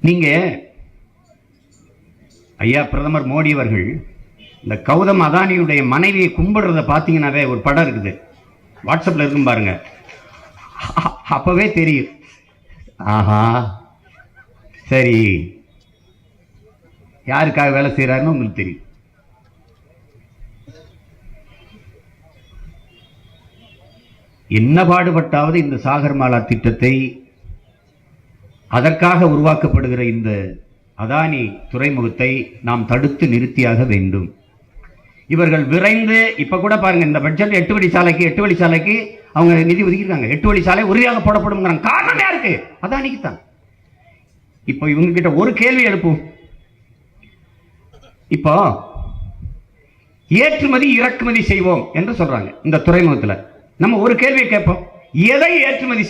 நீங்க ஐயா பிரதமர் மோடி அவர்கள் இந்த கௌதம் அதானியுடைய மனைவியை கும்பிடுறத பார்த்தீங்கன்னாவே ஒரு படம் இருக்குது, வாட்ஸ்அப்ல இருக்கும் பாருங்க. அப்பவே தெரியும், ஆஹா சரி யாருக்காக வேலை செய்யறாருன்னு உங்களுக்கு தெரியும். என்ன பாடுபட்டாவது இந்த சாகர்மாலா திட்டத்தை, அதற்காக உருவாக்கப்படுகிற இந்த அதானி துறைமுகத்தை நாம் தடுத்து நிறுத்தியாக வேண்டும். இவர்கள் விரைந்து இப்ப கூட பாருங்க, இந்த பட்ஜெட் 8 வழிச்சாலைக்கு அவங்க நிதி ஒதுக்கியிருக்காங்க. 8 வழிச்சாலை உறுதியாக போடப்படும். காரணம் யாருக்கு? அதானிக்கு தான். இப்போ இவங்க கிட்ட ஒரு கேள்வி எழுப்பும். இப்போ ஏற்றுமதி இறக்குமதி செய்வோம் என்று சொல்றாங்க இந்த துறைமுகத்தில். நம்ம ஒரு கேள்வியை கேட்போம், எதை ஏற்றுமதி